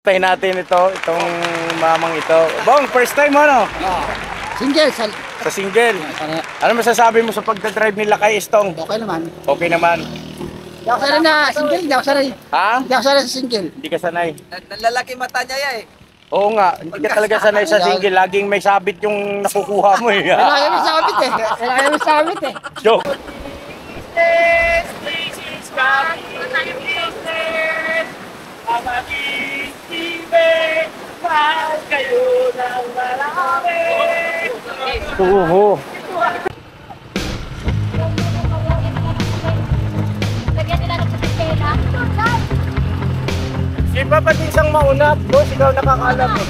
Tayo natin itong mamang ito. Bong, first time mo, no? Single. Sa single. Ano masasabi mo sa pagdadrive nila kay Estong? Okay naman. Okay naman. Hindi ako sanay na single. Hindi ako sanay. Ha? Hindi ako sanay sa single. Hindi ka sanay. Nalalaki mata niya eh. Oo nga, hindi ka talaga sanay sa single. Laging may sabit yung nakukuha mo eh. Kailangan may sabit eh. Kailangan may sabit eh. Joke. Oo. Lagyan nila ng sakitela. Si Papa Tinsang mauna, boss, ikaw nakakaalam mo.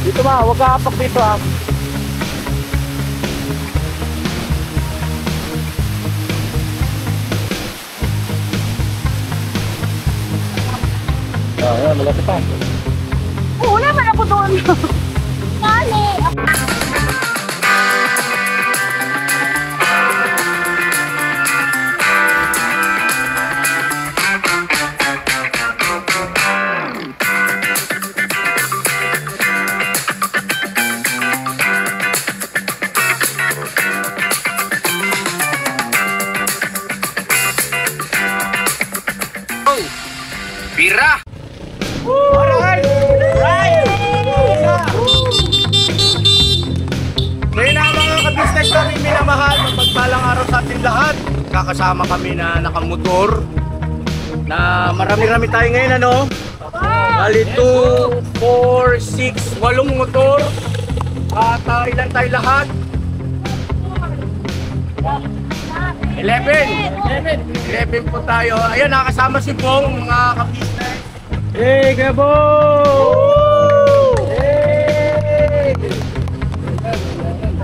Dito ma, huwag ka apak dito ha. Ayan, malapit pa. Oo naman ako doon. Kali. Bira! Alright! Right! Ngayon na mga kabisnes kami minamahal, magpagpalang araw sa ating lahat. Kakasama kami na nakamotor. Na marami-rami tayo ngayon, ano? Bali 2, 4, 6, 8 motor. At ilan tayo lahat? 11 po tayo. Ayun, nakasama si Bong, mga kabisnes. Hey, Gabo! Hey!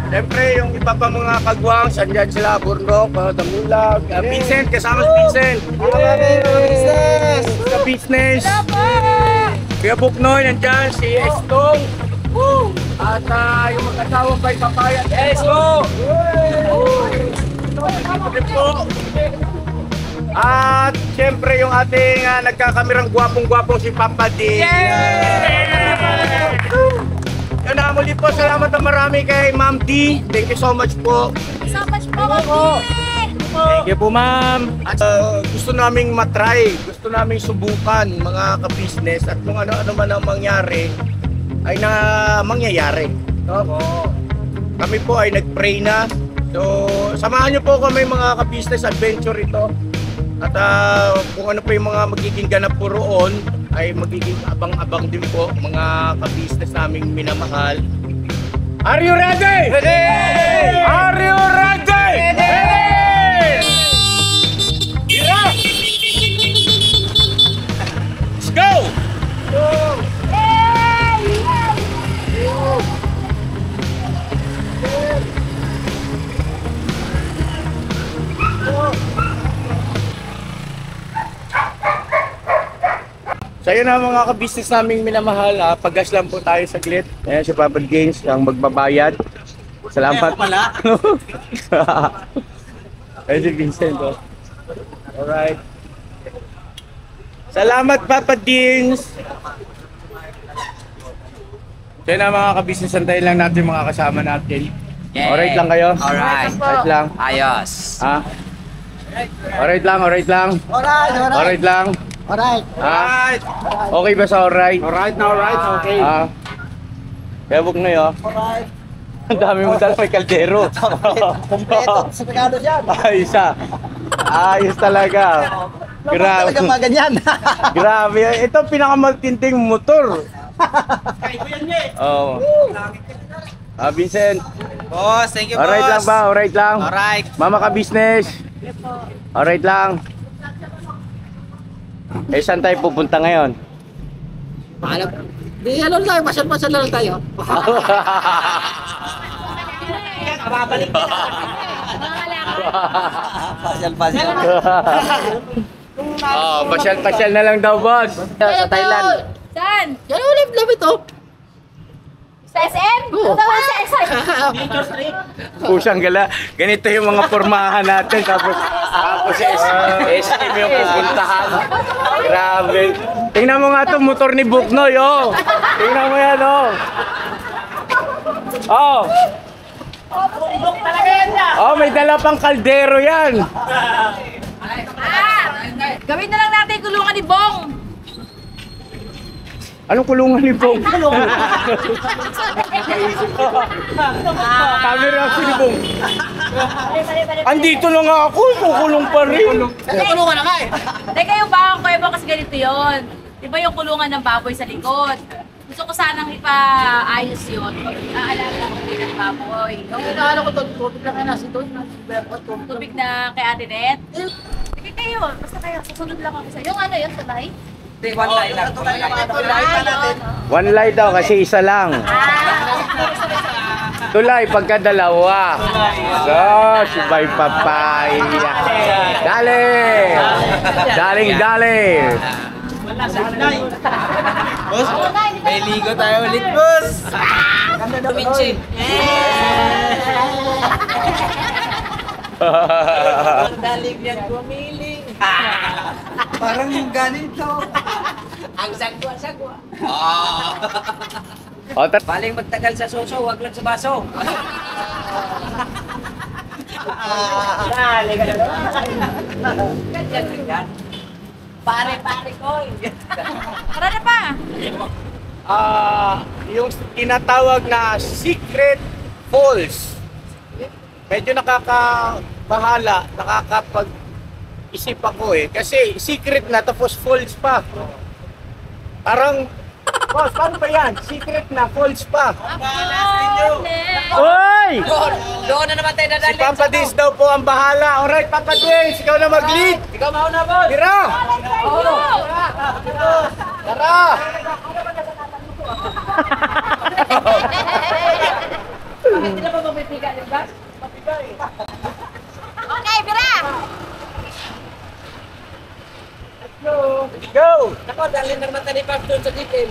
Siyempre, yung iba pa mga kagwang, sandyan sila, Burnok, Damulag, Vincent, kasama si Vincent. Business! Sa business. Kuya Buknoy, nandyan, si Estong. At yung mag-asawang kay Papaya. Esto! Po. At siyempre yung ating nagkakamirang gwapong-gwapong si Papa D. Yan na, muli po, salamat na marami kay Ma'am D. Thank you so much po. So much po. Thank you po, Ma'am. At gusto naming matry, gusto naming subukan mga ka-business at kung ano-ano man ang mangyari ay na mangyayari. No? Kami po ay nag-pray na. So, samahan niyo po kami mga ka-business adventure ito. At kung ano pa yung mga magiging ganap po roon, ay magiging abang-abang din po mga ka-business naming minamahal. Are you ready? Ready! Are you ready? Ready! Yeah! Let's go! So yun na mga ka-business naming minamahal, pag-gas lang po tayo saglit. Ayan si Papa Gaines ang magbabayad. Salamat. Pala. Ayan si Vincent. Oh. Alright. Salamat Papa Gaines. So yun na mga ka-business, antayin lang natin mga kasama natin. Alright lang kayo? Alright. Alright lang. Ayos. Ha? Alright lang, alright lang. Alright lang. Alright. Alright. Okay ba sa alright? Alright na alright, okay. Kaya buk na yun. Alright. Ang dami mo dala, may kaldero. Kompleto. Sa pagkado siya. Ayos ayos talaga. Grabe. Talaga mga ganyan. Grabe. Ito pinakamaltinting motor. Oh. Vincent. Boss, thank you boss. Alright lang ba? Alright lang. Alright. Mama ka business. Alright lang. Eh, saan tayo pupunta ngayon? Paalam. Di ano tayo, pasyal-pasyal lang tayo. Babalik ka. Pasyal-pasyal. Pasyal-pasyal na lang daw, boss. Sa Thailand. Saan? Yan ulit ito. Sa SM? Oo. Tawag sa SM. Pusang gala. Ganito yung mga pormahan natin. Tapos SM yung pupuntahan. Grabe. Tingnan mo nga itong motor ni Buknoy, oh. Tingnan mo yan, oh. Oh. Oh, may dala pang kaldero yan. Gawin na lang natin yung kulungan ni Bong. Anong kulungan ni Bong? Camera si ni Bong. Andito na nga ako, kukulong pa rin. Kulungan na nga eh. Teka, yung bakang kuya mo kasi ganito yun. Di ba yung kulungan ng baboy sa likod? Gusto ko sanang ipaayos yun. Aalaga ko din ng baboy. Yung inaano ko to, tubig lang na si Don. Tubig na kay Ate Net. Sige kayo, basta kayo, susunod lang ako sa yung ano yun, sabay? Hindi, one line lang. One line daw kasi isa lang. Tulay pagka dalawa. So, subay papaya. Dali! Daling. Boss, may ligo tayo ulit, boss. Ganda na Vinci. Ang dalig niyan gumiling. Parang yung ganito. Ang sagwa-sagwa. O, Baling magtagal sa suso, wag lang sa baso. Dali ka na. Ganyan. Pare ko. Tara na pa. yung tinatawag na Secret Falls. Medyo nakakabahala, nakakapag-isip ako eh. Kasi secret na tapos falls pa. Parang, boss, paano ba yan? Secret na, falls pa. Hoy! Doon na naman tayo Si dadali. Papa Dins daw po ang bahala. Alright, Papa Dins, ikaw na mag-lead. Ikaw mauna, boss. Tira! Tara! Hindi na ba mapipiga yung gas? Okay, Bira! Go! Ako, dali na naman tayo ni Pap doon sa detail.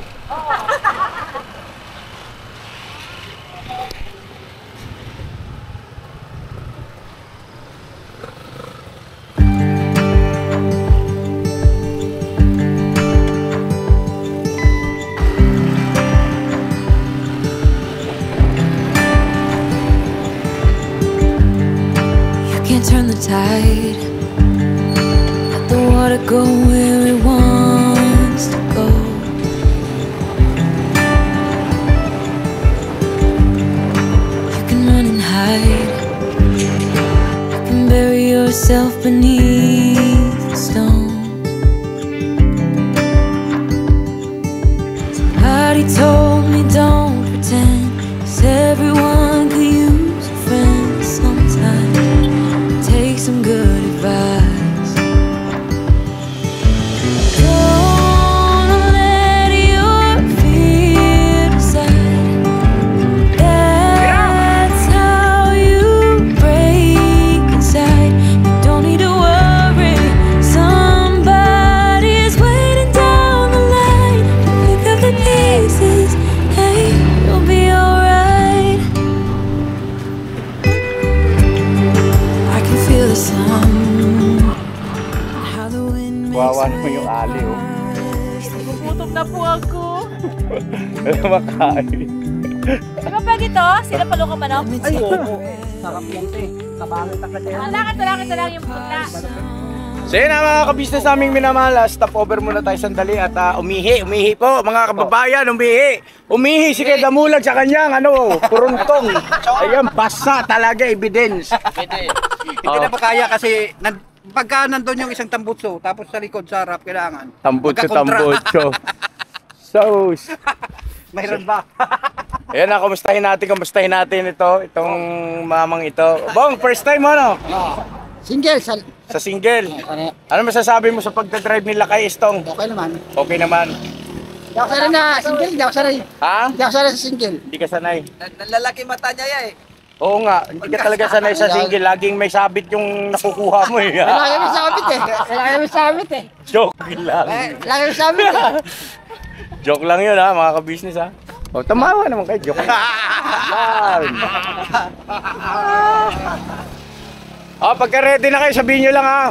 Can't turn the tide. Let the water go where it wants to go. You can run and hide. You can bury yourself beneath the stones. Somebody told me don't pretend, 'cause everyone could use a friend sometimes. Take some good advice. Don't let your fear decide. That's how you break inside. You don't need to worry. Somebody's waiting down the line to pick up the pieces. Hey, you'll be alright. I can feel the sun. How the wind makes Wawa naman yung ali, oh. Gutom na po ako. Ano makain? Di ba pwede to? Sila palo ka manok? Ay, oo. Sarap yan, te. Kabangit ang kadyan. Lakad lang yung punta. So yun na mga kabisnes naming minamahal, stop over muna tayo sandali at umihi po mga kababayan, umihi si Kuya Damulag sa kanyang puruntong. Ayan, basa talaga, evidence. Hindi na pa kaya kasi pagka nandun yung isang tambutso tapos sa likod sa harap kailangan Tambutso. So, mayroon ba? ayan na, kumustahin natin itong mamang ito. Bong, first time mo, no? Single, Sa single. ano, Ano masasabi mo sa pagdadrive nila kay Estong? okay naman. Okay naman. Hindi ako sanay na single, hindi ako sanay. Ha? Hindi ako sanay sa single. Hindi ka sanay. Nalalaki mata niya eh. Oo nga, hindi ka talaga sanay sa single. Laging may sabit yung nakukuha mo eh. Lagi may sabit eh. Lagi may sabit eh. Joke lang. Lagi may sabit eh. Joke lang yun ha, mga kabisnes ha. O, tamawa naman kayo. Joke. Yan. O, pagka ready na kayo, sabihin nyo lang ha.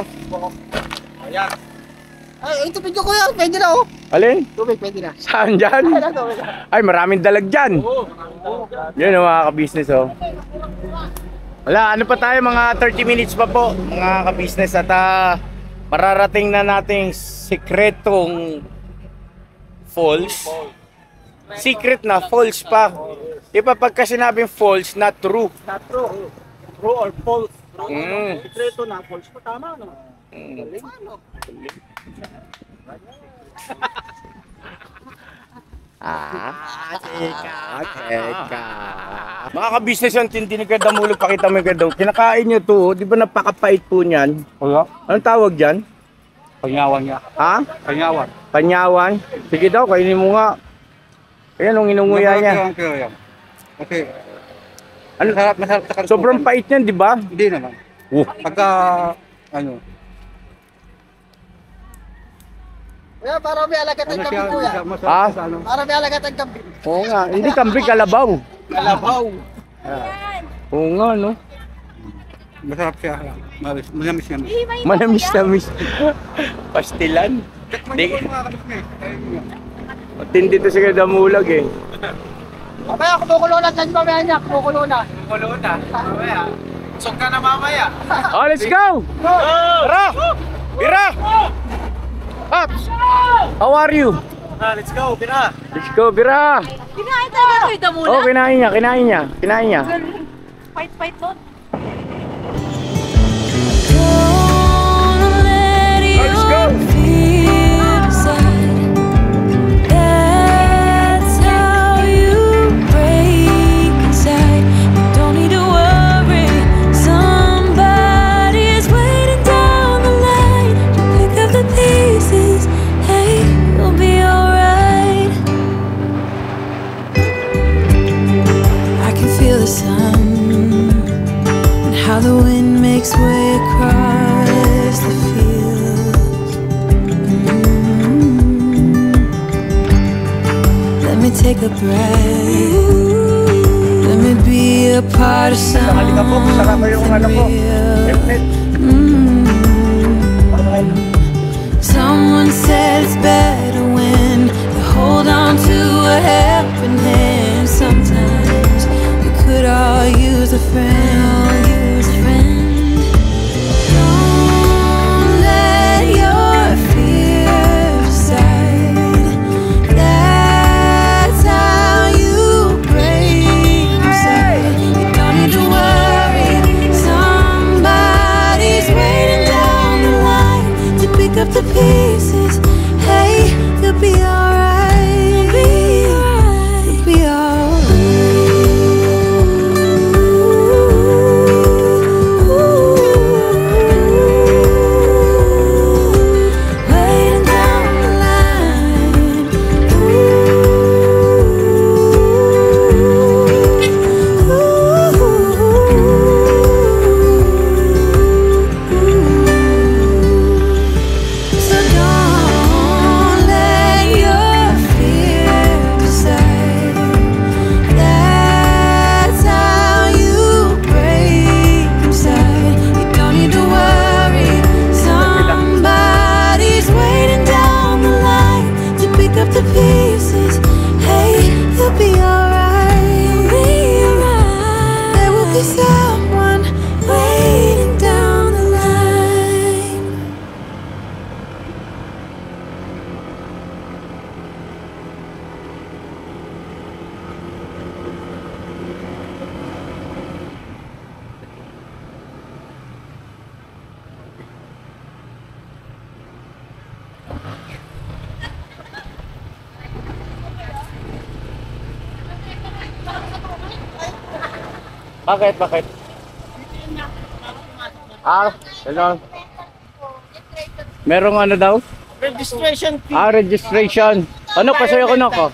Ay, ito video ko yan. Pwede na oh. Alin? Tubig, pwede na. Saan dyan? Ay, maraming dalag dyan. Yun o mga ka-business oh. Wala, ano pa tayo, mga 30 minutes pa po mga ka-business. At mararating na nating sikretong falls. Secret na, falls pa. Iba pagka sinabing falls, not true. Not true. True or false. Sikreto na, false pa. Tama, no? Teka. Mga ka-business yan, tindi Kadamulog, pakita mo yung Kadamulog. Kinakain nyo to, di ba napakapait po niyan? Wala. Anong tawag dyan? Panyawan niya. Ha? Panyawan. Panyawan? Sige daw, kainin mo nga. Ayan, nung inunguya niya. Kasi, Ano? masarap sa karton. Sobrang pait niyan, di ba? Hindi naman. Pagka, ano, Kaya para may alagat ang kambing kuya. Ah? Para may alagat ang kambing. Oo nga, hindi kambing, kalabaw. Kalabaw. Oo nga, no? masarap siya. Manamis yan. Manamis-namis. Pastilan. Di, matindi to si Kadamulag eh. Mamaya, kumukulo na dyan mamaya niya. Kumukulo na. Kulo na. Mamaya. Sok ka na mamaya. Oh, let's go! Tara! Bira! Ups! How are you? Let's go, Pira. Let's go, Bira! Kinain talaga ito yung Damula. Oh, kinain niya. Fight nun. Don't let Let's go. your fear decide. That's how you break inside. You don't need to worry. Somebody's waiting down the line to pick up the pieces. Hey, you'll be alright. I can feel the sun and how the wind makes way across the fields. Let me take a breath. Let me be a part of something Halika po, sarap yung ano po. real. Helmet. Someone said it's better when you hold on to a helping hand. Sometimes we could all use a friend. Don't let your fear decide. That's how you break inside. You don't need to worry. Somebody's waiting down the line to pick up the pieces. Hey, you'll be alright. You'll be alright. Waiting down the line. So don't let your fear decide. That's how you break inside. You don't need to worry. Somebody's waiting down the line to pick up the pieces. Hey, you'll be alright. There will be someone waiting down the line. Bakit? Hello. Merong ano daw? Registration fee. Registration. Ano, pasayo ko na ko.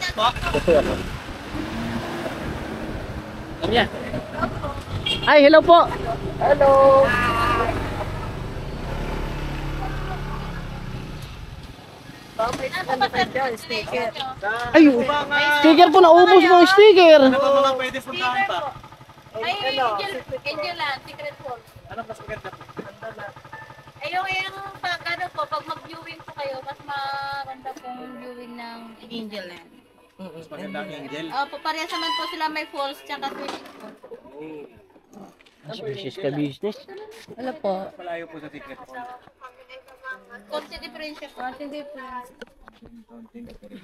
Ay, hello po. Sticker. Ay, sticker po, naubos mo yung sticker. Ano pa mga pwede puntahan pa? Ay, Angel Land, Secret Falls. Ano mas maganda po? Ay, yung pag ano po, pag mag-viewing po kayo, mas maganda pong viewing ng Angel Land. Mas maganda ang Angel. Opo, parehas naman po sila may falls tsaka swimming pool. Business ka business. Wala po. Malayo po sa Secret Falls. Konti difference po. Konti difference.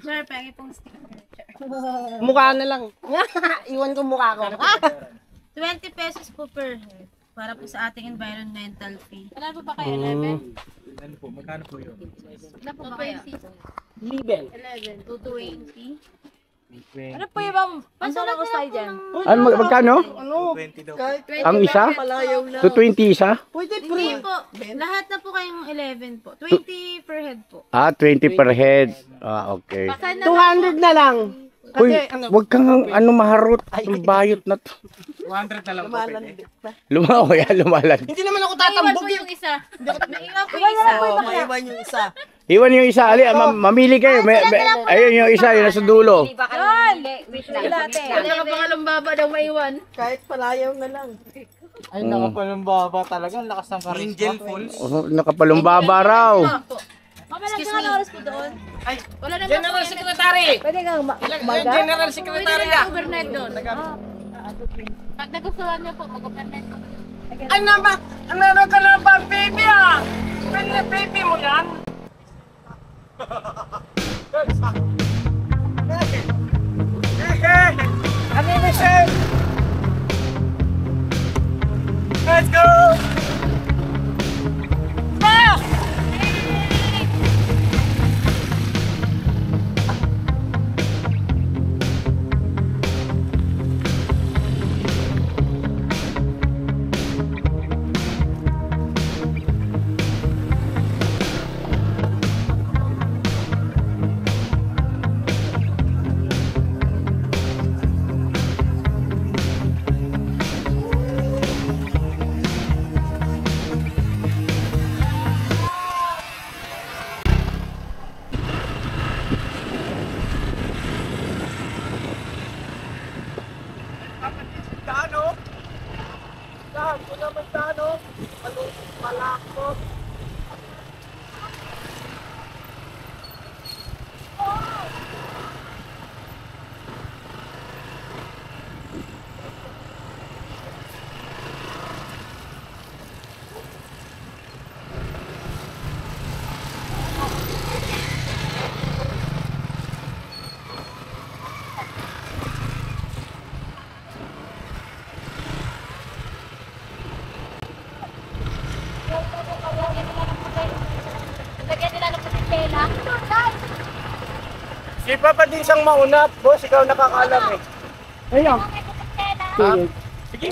Sir, pagi pong sticker. Mukha na lang. Iwan ko mukha ko. 20 pesos po per head. Para po sa ating environmental fee. Wala po ba kayo 11? Ano po? Magkano po yun? Wala po ba kayo? Liben. 11. 220. Ano Po yung pasok ko tayo dyan. Ano, magkano? Ano? 20 daw. Ang isa? Palayaw na. 220 isa? Pwede Hindi free. po. Lahat na po kayong 11 po. 20 per head po. 20 per head. Okay. 200 na lang. Uy, Kasi ano, wag kang maharot. Ang bayot na to. 200 na lang po pwede. Lumalan. hindi naman ako Iwan tatambog po eh. yung isa. Iwan po yung isa. Maiwan yung isa. Iwan yung isa. Ali, mamili kayo. Ayun yung isa, yun nasa dulo. Yun! Wala ka pa kalong baba daw maiwan. Kahit palayaw na lang. Ay, nakapalumbaba talaga. Ang lakas ng karisma. Angel Falls. Nakapalumbaba raw. Mama, nagkakang oras po doon. Ay, Wala naman General po yan. Secretary! Pwede kang Yung General Secretary Pwede ka! kang overnight doon. Pag nagustuhan niyo po, mag-overnight po. Ano ba? Ano ka na ba, baby ah? Pwede baby mo yan? Ano yung mission? Let's go! Lagyan nila ng tela. Si Papa din siyang mauna. Boss, ikaw nakakaalam eh. Ayun. Sige.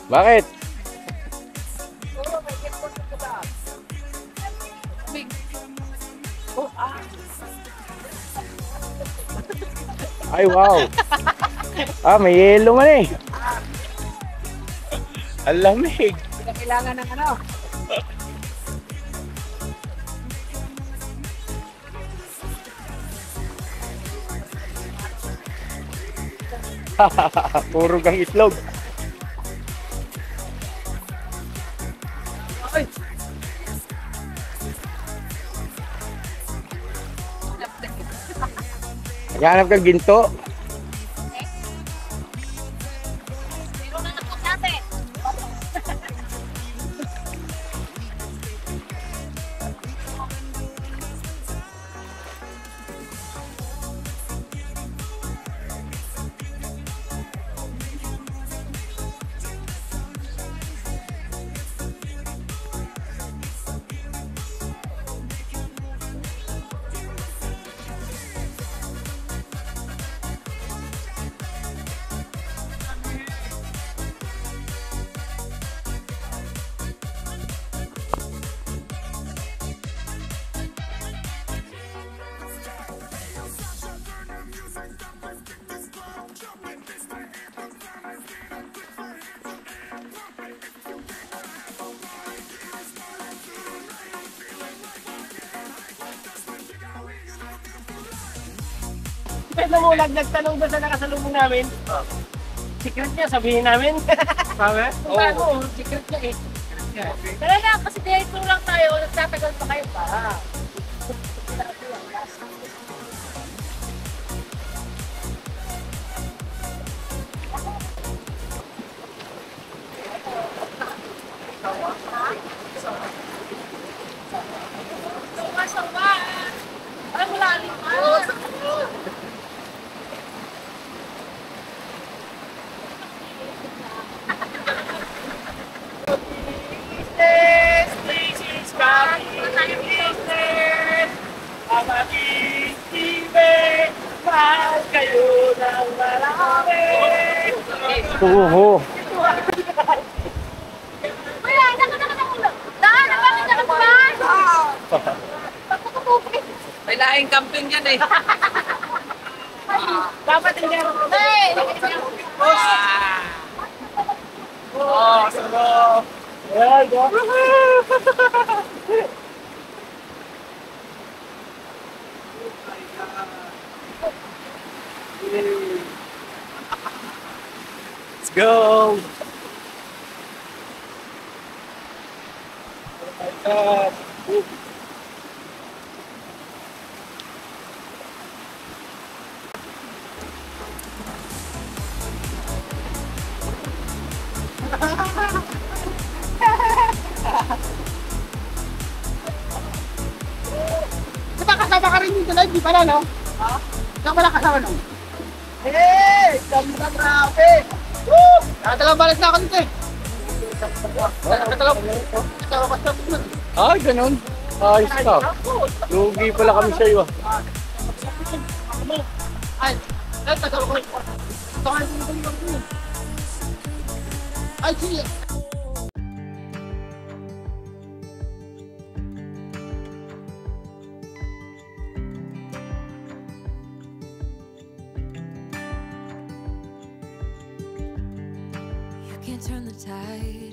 Bakit? Ay, wow. May yelo man eh. Ang lamig. Kailangan ng ano? Puro kang itlog. Naghanap kang ginto. Meron na po natin. Pwede mo nagtanong doon sa nakasalubong namin. Secret niya, sabihin namin. Sabi? Oo. Secret niya eh. Tara na, kasi dito lang tayo. Nagtatagal pa kayo pa. Sawa-sawa. Ay, wala rin pa. This is Kami Business. Amating TV. Mahal kayo ng marami. Oo. Kuya, daan, bakit na naman? May laing camping yan eh. Dapat hindi ako. Hey! Oh, sulo. Ayan, go. Let's go. Oh my God. kasama ka rin dito live, di pala, no? Ha? Ikaw pala kasama, no? Ganda grabe! Nakatalang balik na ako dito eh. Nakatalang Ay, ganun. Ayos ka. Lugi pala kami sa iyo. Ay, nagtagal ko. Ay, sige. You can't turn the tide.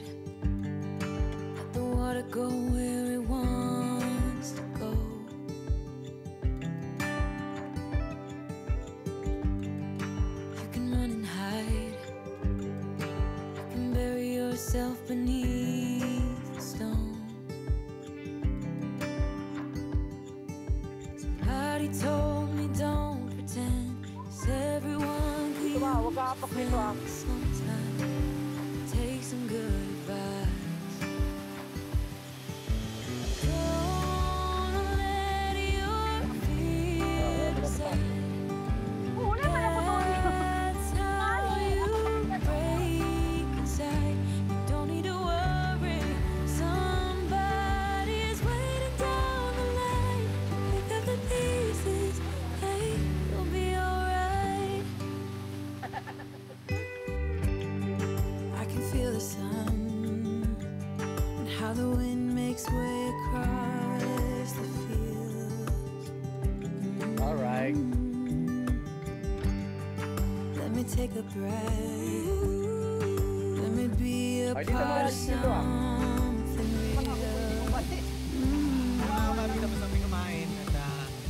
Let the water go where it wants to go. You can run and hide. You can bury yourself beneath the stones. Somebody told me don't pretend, 'cause everyone can sometimes. Take some good advice. Don't let your fear decide. That's how you break inside. You don't need to worry. Somebody's waiting down the line. Pick up the pieces. Hey, you'll be alright. I can feel the sun and how the wind makes way across the fields. Alright. Let me take a breath. Let me be a Ay, dito part muna of dito, ah. something real.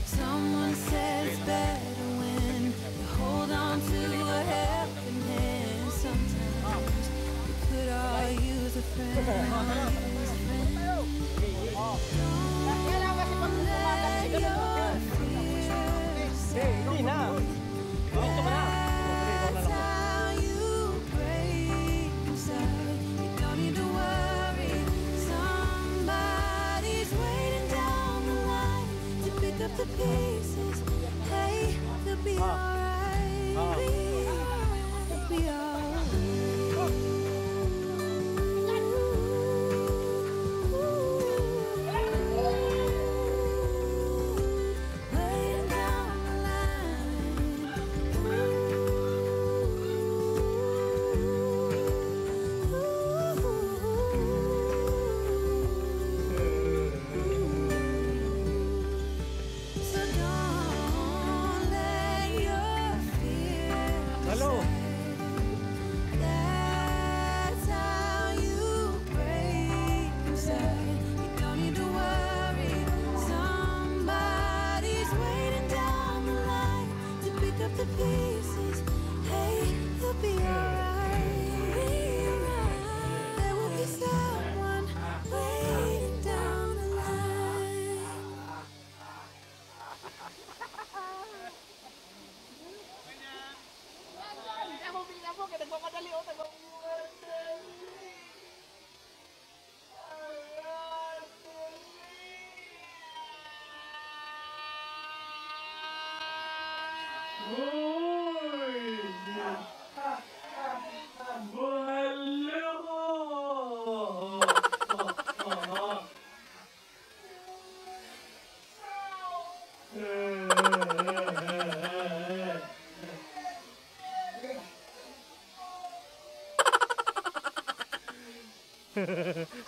Someone said it's better when you hold on to a helping hand. Sometimes we could all use a friend. Don't let your fears Hindi na. That's how you break inside. You don't need to worry. Somebody's waiting down the line to pick up the pieces. Hey, you'll be alright. You'll be alright. Waiting down the line. So don't let your fear Hello. That's how you break inside. You don't need to worry. Somebody's waiting down the line to pick up the pieces. Hey, you'll be alright. There will be someone waiting down the line.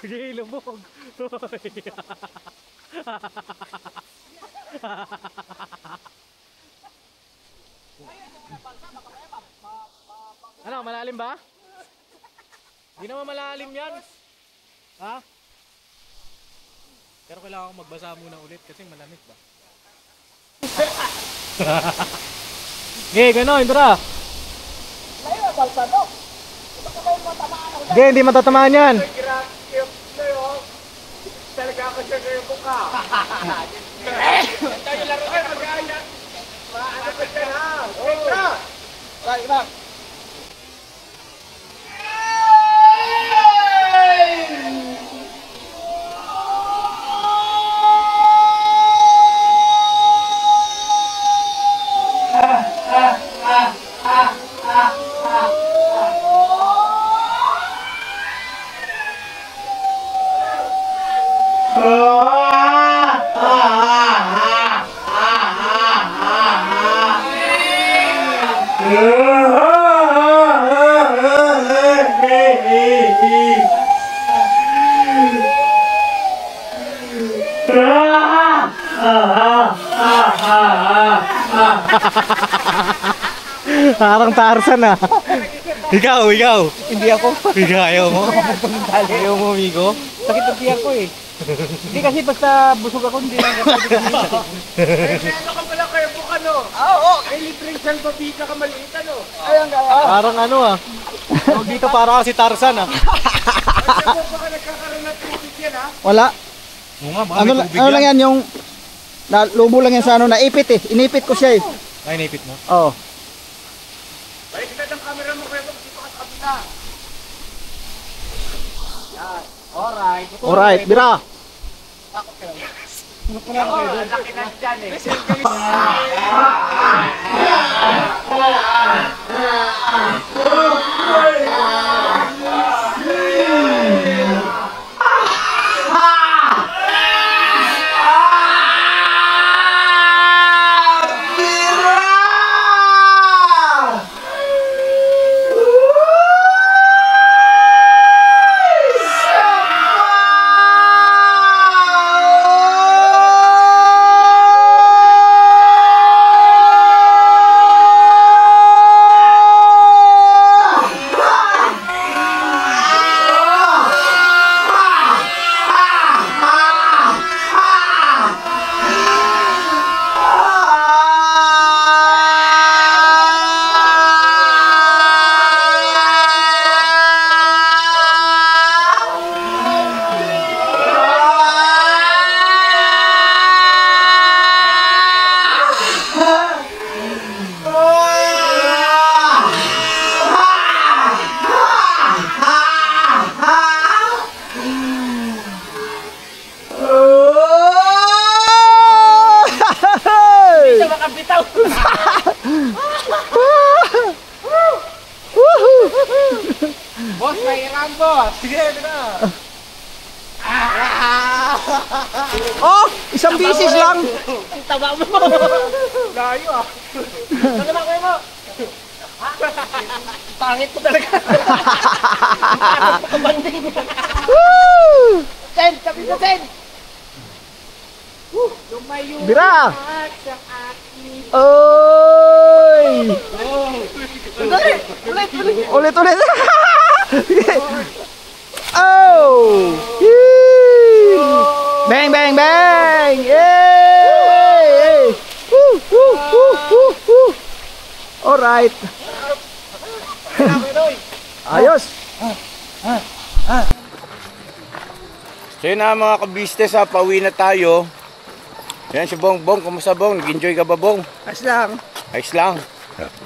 Sige, lubog. Ano, malalim ba? Hindi naman malalim yan. Ha? Pero kailangan ko magbasa muna ulit kasi malamig ba? Okay, gano'n, tara. Okay, hindi matatamaan yan. Talaga ako siya kayo buka. Tayo laro kayo mag-aaya. Maano ka dyan ha? Petra! Right, back. Parang Tarzan ah. Ikaw. Hindi ako. Ikaw, ayaw mo? Ayaw mo, amigo? Sakit ang tiyan ko eh. Hindi kasi basta busog ako, hindi lang kapag Ano ka pala kayo po ano? Oo. Ay, libreng salbabika ka maliit ano? Ayan ka. Parang ano ah. Tawag dito para si Tarzan ah. Baka nagkakaroon ng tubig yan ha? Wala. Oo nga, baka Ano, may tubig ano lang yan yung lubo lang yan sa ano, naipit eh. Inipit ko siya eh. Ay, naipit mo. Oo. Balik kita ng camera mo kayo pag dito ka sa kabila. Alright, bira. Laki na dyan eh. Boss, may iram boss. Sige, na. Oh, isang bisis lang. Ang taba mo. Layo ah. Ano ba kayo mo? Pangit mo talaga. Kabanding. Woo! Ten, sabi mo ten. Lumayo. Bira. Sa akin. Oy! Ulit. Ulit. Oh! Yee! Bang, bang, bang! Yay! Woo! Alright. Ayos. So yun na mga kabisnes ha, pauwi na tayo. Yan si Bong. Bong, kumusta Bong? Nag-enjoy ka ba Bong? Ayos lang. Ayos lang.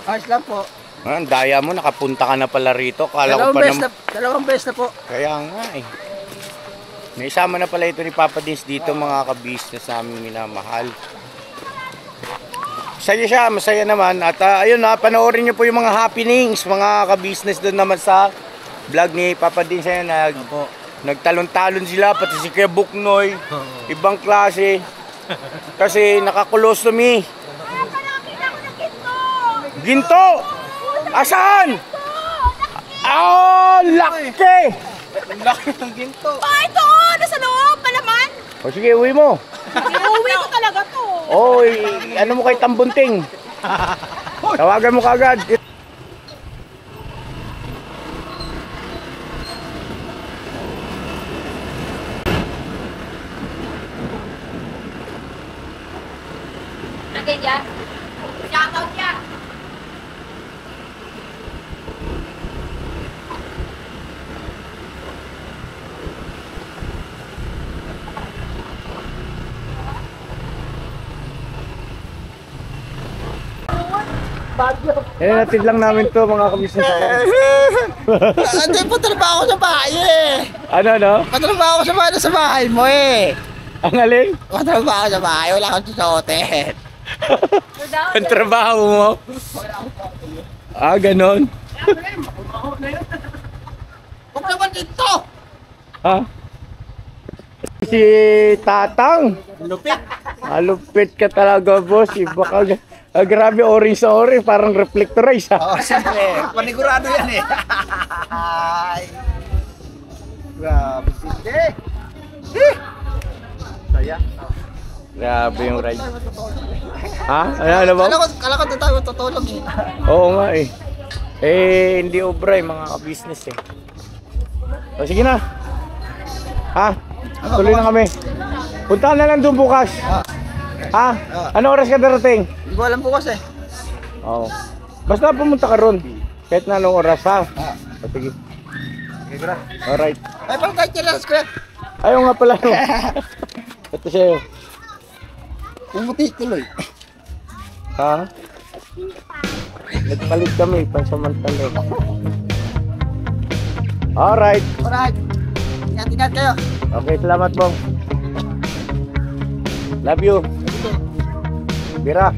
Ayos lang po. Ang daya mo, nakapunta ka na pala rito. Kala ko pa naman. Dalawang beses na po. Kaya nga eh. Naisama na pala ito ni Papa Dins dito mga kabisnes namin minamahal. Masaya siya, masaya naman. At ayun na, panoorin niyo po yung mga happenings, mga kabisnes doon naman sa vlog ni Papa Dins. Ayun, nagtalon-talon sila, pati si Kuya Buknoy. Ibang klase. Kasi naka-colostomy. Ginto! Asan? Ah, laki! Laki ng ginto. Oh, ito! Nasa loob! Palaman! O sige, uwi mo. Iuwi ko talaga to. Oy, ano mo kay Tambunting? Tawagan mo kagad. Lagay dyan. Shoutout yan. Natid lang namin to mga kabisnes. Ate, patrabaho ko sa bahay eh. Ano? Patrabaho ko sa bahay mo eh. Ang aling? Patrabaho ko sa bahay, wala akong susuotin. Ang trabaho mo? Ah, ganon. Huwag naman dito! Ha? Si Tatang. Lupit! Malupit ka talaga, boss. Iba ka. Grabe, orange sa orange. Parang reflectorize, ha? Oo, siyempre. Panigurado yan eh. Ay. Grabe, sindi. Saya. Grabe yung ride. Ha? Ano ba? Kala ko doon tayo tutulog eh. Oo nga eh. Eh, hindi obra eh, mga ka-business eh. O sige na. Ha? Tuloy na kami. Punta na lang doon bukas. Ha? Ano oras ka darating? Hindi ko alam bukas eh. Oo. Basta pumunta ka ron. Kahit na anong oras ha. O sige. Alright. Ay, parang kahit chilas ko yan. Ayaw nga pala. Ito sa'yo. Pumuti tuloy. Ha? Nagpalit kami, pansamantala. Alright. Alright. Ingat-ingat kayo. Okay, salamat Bong. Love you. Bira.